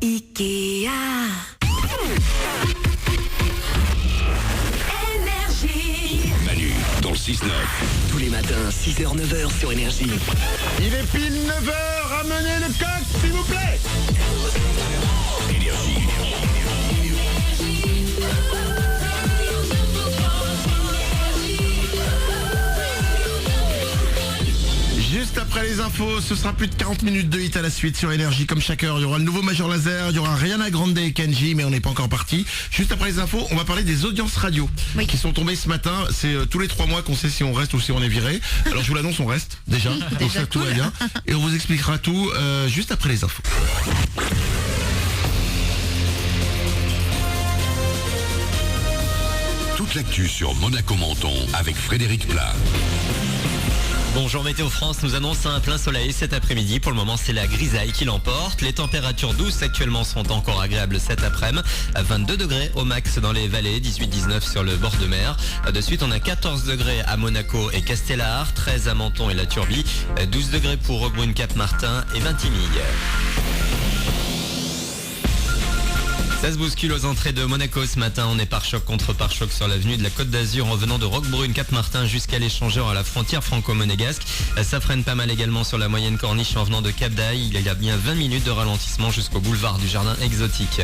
Ikea. Énergie. Manu, dans le 6-9. Tous les matins, 6h-9h sur Énergie. Il est pile 9h, ramenez le coq s'il vous plaît. Énergie. Juste après les infos, ce sera plus de 40 minutes de hit à la suite sur Énergie comme chaque heure. Il y aura le nouveau Major Lazer, il y aura Ariana Grande et Kenji, mais on n'est pas encore parti. Juste après les infos, on va parler des audiences radio qui sont tombées ce matin. C'est tous les 3 mois qu'on sait si on reste ou si on est viré. Alors je vous l'annonce, on reste déjà. Donc ça tout va bien. Et on vous expliquera tout juste après les infos. Toute l'actu sur Monaco-Menton avec Frédéric Plat. Bonjour Météo France, nous annonce un plein soleil cet après-midi. Pour le moment, c'est la grisaille qui l'emporte. Les températures douces actuellement sont encore agréables cet après-midi. 22 degrés au max dans les vallées, 18-19 sur le bord de mer. De suite, on a 14 degrés à Monaco et Castellar, 13 à Menton et la Turbie, 12 degrés pour Roquebrune, Cap-Martin et Vintimille. Ça se bouscule aux entrées de Monaco ce matin. On est pare-choc contre pare-choc sur l'avenue de la Côte d'Azur en venant de Roquebrune, Cap-Martin jusqu'à l'échangeur à la frontière franco-monégasque. Ça freine pas mal également sur la moyenne corniche en venant de Cap d'Aille. Il y a bien 20 minutes de ralentissement jusqu'au boulevard du Jardin Exotique.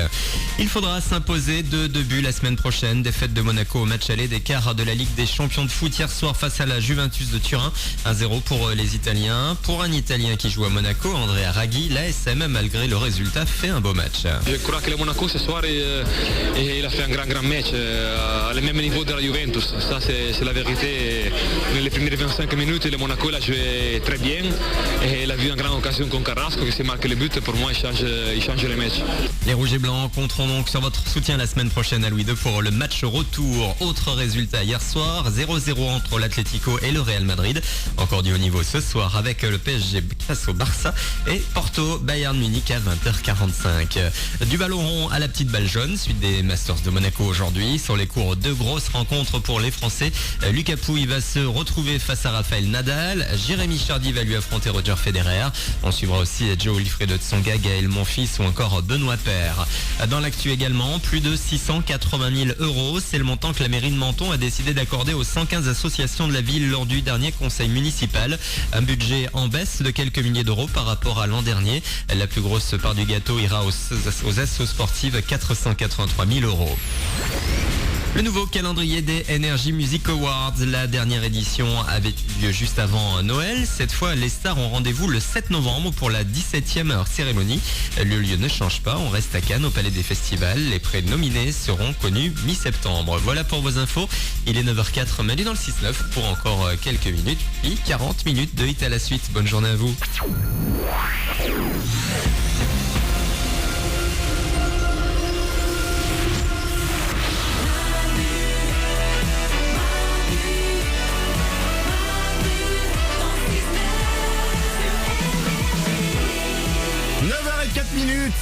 Il faudra s'imposer de 2 buts la semaine prochaine. Défaite de Monaco au match aller des quarts de la Ligue des Champions de foot hier soir face à la Juventus de Turin. 1-0 pour les Italiens. Pour un Italien qui joue à Monaco, Andrea Raghi, l'ASM malgré le résultat fait un beau match. Je crois que le Monaco ce soir il a fait un grand match à le même niveau de la Juventus. Ça c'est la vérité. Dans les premières 25 minutes, le Monaco il a joué très bien et il a vu une grande occasion con Carrasco qui s'est marqué le but. Pour moi, il change le match. Les Rouges et Blancs compteront donc sur votre soutien la semaine prochaine à Louis II pour le match retour. Autre résultat hier soir, 0-0 entre l'Atlético et le Real Madrid. Encore du haut niveau ce soir avec le PSG face au Barça et Porto Bayern Munich à 20h45. Du ballon rond à la petite balle jaune, suite des Masters de Monaco aujourd'hui. Sur les cours, 2 grosses rencontres pour les Français. Lucas Pouille va se retrouver face à Rafael Nadal. Jérémy Chardy va lui affronter Roger Federer. On suivra aussi Joe Wilfried Tsonga, Gaël Monfils ou encore Benoît Paire. Dans l'actu également, plus de 680 000 euros. C'est le montant que la mairie de Menton a décidé d'accorder aux 115 associations de la ville lors du dernier conseil municipal. Un budget en baisse de quelques milliers d'euros par rapport à l'an dernier. La plus grosse part du gâteau ira aux assos sportives, 483 000 euros. Le nouveau calendrier des Energy Music Awards, la dernière édition avait eu lieu juste avant Noël. Cette fois, les stars ont rendez-vous le 7 novembre pour la 17e cérémonie. Le lieu ne change pas, on reste à Cannes au Palais des Festivals. Les prénominés seront connus mi-septembre. Voilà pour vos infos. Il est 9h04, Manu dans le 6-9 pour encore quelques minutes, puis 40 minutes de hit à la suite. Bonne journée à vous.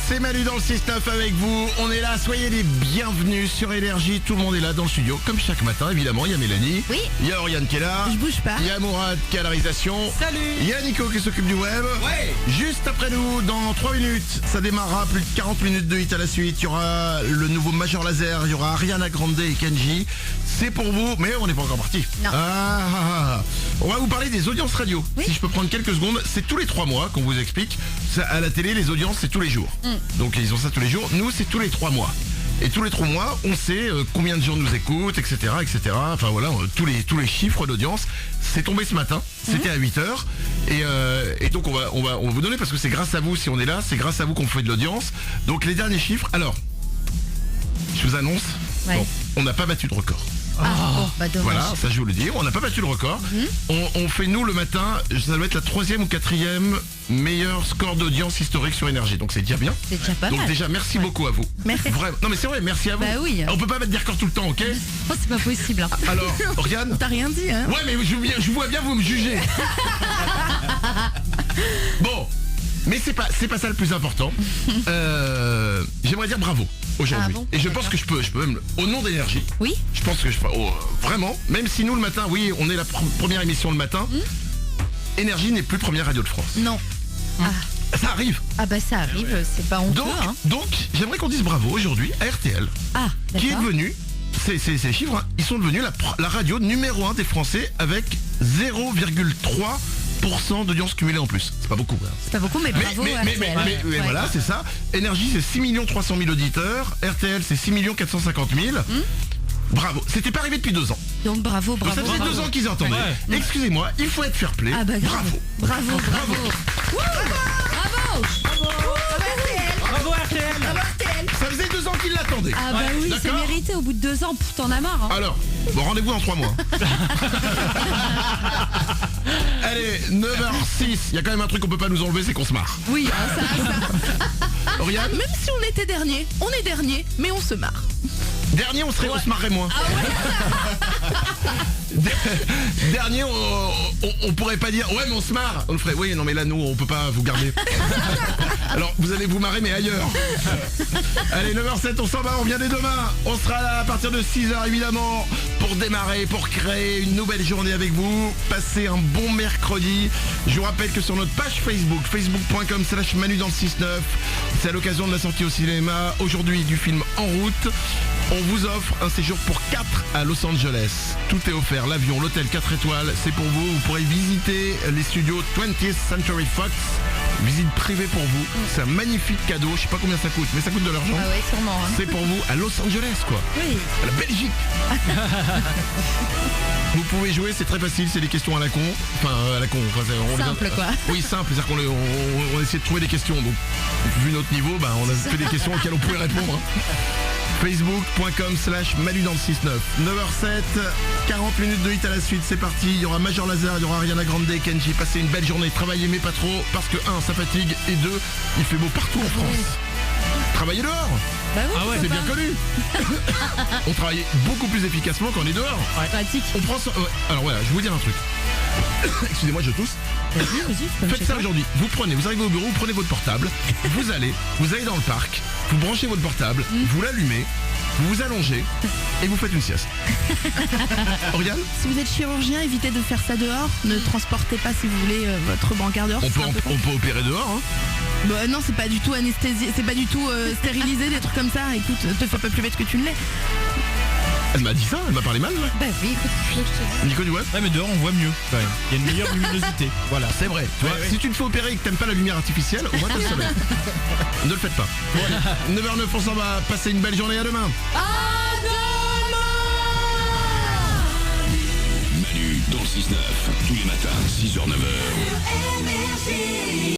C'est Manu dans le 6-9 avec vous. On est là, soyez les bienvenus sur Énergie. Tout le monde est là dans le studio, comme chaque matin évidemment. Il y a Mélanie, Oui. il y a Oriane qui est là, Je bouge pas. il y a Mourad qui a la réalisation. Salut. Il y a Nico qui s'occupe du web. Ouais. Juste après nous, dans 3 minutes, ça démarrera, plus de 40 minutes de hit à la suite. Il y aura le nouveau Major Lazer, il y aura Ariana Grande et Kenji. C'est pour vous, mais on n'est pas encore parti. Non. On va vous parler des audiences radio. Oui. Si je peux prendre quelques secondes, c'est tous les 3 mois qu'on vous explique. Ça, à la télé, les audiences, c'est tous les jours. Donc ils ont ça tous les jours. Nous, c'est tous les 3 mois. Et tous les 3 mois, on sait combien de gens nous écoutent, etc., etc. Enfin voilà, tous les chiffres d'audience. C'est tombé ce matin. C'était à 8h. Et donc on va vous donner, parce que c'est grâce à vous si on est là, c'est grâce à vous qu'on fait de l'audience. Donc les derniers chiffres. Alors, je vous annonce, Ouais. bon, on n'a pas battu de record. Bon, bah dommage. Voilà, ça je vous le dis, on n'a pas battu le record. On fait nous le matin, ça doit être la 3e ou 4e meilleur score d'audience historique sur Énergie. Donc c'est déjà bien. C'est déjà pas Donc mal. déjà merci beaucoup à vous. Merci. Vraiment. Non mais c'est vrai, merci à vous. Bah oui. On peut pas mettre des records tout le temps, ok? Oh, c'est pas possible. Hein. Alors, Oriane? T'as rien dit, hein? Ouais mais je vois bien vous me juger. Bon, mais c'est pas ça le plus important. J'aimerais dire bravo aujourd'hui. Ah bon, et je pense que je peux même, au nom d'Énergie, Oui. je pense que je peux, vraiment, même si nous le matin, oui, on est la première émission le matin, Énergie n'est plus première radio de France. Non. Ah. Ça arrive. Ah bah ça arrive, c'est pas honteux. Donc j'aimerais qu'on dise bravo aujourd'hui à RTL, Ah, qui est d'accord. devenu, c'est ces chiffres, hein, ils sont devenus la radio numéro 1 des Français avec 0,3% d'audience cumulée en plus. C'est pas beaucoup. Hein. C'est pas beaucoup, mais bravo mais RTL. Ouais. voilà, c'est ça. Énergie, c'est 6 300 000 auditeurs. RTL, c'est 6 450 000. Bravo. C'était pas arrivé depuis 2 ans. Donc bravo, Donc bravo. ça faisait 2 ans qu'ils entendaient. Ouais. Excusez-moi, il faut être fair play. Ah bah grave. Bravo. Bravo, bravo. Wouh, bravo. Bravo RTL. Ça faisait 2 ans qu'ils l'attendaient. Ah bah oui, c'est d'accord. mérité au bout de 2 ans. Pff, t'en as marre. Hein. Alors, bon, rendez-vous en 3 mois. Allez, 9h06. Il y a quand même un truc qu'on peut pas nous enlever, c'est qu'on se marre. Oui, hein, ça. Oriane, Même si on était dernier, on est dernier, mais on se marre. dernier, on se marrerait moins. Dernier, on pourrait pas dire ouais mais on se marre. On le ferait oui non mais là nous on peut pas vous garder. Alors vous allez vous marrer mais ailleurs. Allez 9h07 on s'en va, on revient dès demain. On sera là à partir de 6h évidemment pour démarrer, pour créer une nouvelle journée avec vous. Passez un bon mercredi. Je vous rappelle que sur notre page Facebook, facebook.com/Manu dans le 6-9, c'est à l'occasion de la sortie au cinéma aujourd'hui du film En route. On vous offre un séjour pour 4 à Los Angeles. Tout est offert, l'avion, l'hôtel 4 étoiles, c'est pour vous. Vous pourrez visiter les studios 20th Century Fox. Visite privée pour vous. C'est un magnifique cadeau. Je sais pas combien ça coûte, mais ça coûte de l'argent. Ah ouais, sûrement. Hein. C'est pour vous à Los Angeles quoi. Oui. À la Belgique. Vous pouvez jouer, c'est très facile, c'est des questions à la con. Enfin à la con. Enfin, Simple, quoi. Oui simple, c'est-à-dire qu'on essaie de trouver des questions. Donc vu notre niveau, on a fait des questions auxquelles on pouvait répondre. Facebook.com/Manu dans le 6-9. 9h07, 40 minutes de hit à la suite, c'est parti. Il y aura Major Lazare, il y aura Ariana Grande, Kenji. Passez une belle journée, travaillez mais pas trop, parce que 1, ça fatigue, et 2, il fait beau partout en France. Travaillez dehors, Bah oui, c'est bien connu. On travaille beaucoup plus efficacement quand on est dehors. pratique. On prend ça. Ouais. Alors voilà, je vais vous dire un truc. Excusez-moi, je tousse. Vas-y, Faites ça aujourd'hui. Vous arrivez au bureau, vous prenez votre portable, vous allez dans le parc, vous branchez votre portable, vous l'allumez, vous vous allongez et vous faites une sieste. Oriane, Si vous êtes chirurgien, évitez de faire ça dehors. Ne transportez pas, si vous voulez, votre brancard dehors. on c'est un peu con. peut opérer dehors. Hein. Bah non, c'est pas du tout anesthésié, c'est pas du tout stérilisé, des trucs comme ça. Écoute, te fais pas plus bête que tu ne l'es. Elle m'a dit ça, elle m'a parlé mal. Là. Bah oui, écoute, je te dis. Nico Duweb, Ouais mais dehors on voit mieux quand même. Il y a une meilleure luminosité. Voilà. c'est vrai. Tu vois, si tu te fais opérer et que t'aimes pas la lumière artificielle, au moins t'as le soleil. Ne le faites pas. 9h09, on s'en va. Passer une belle journée, à demain. Manu dans le 6-9, tous les matins, 6h, 9h.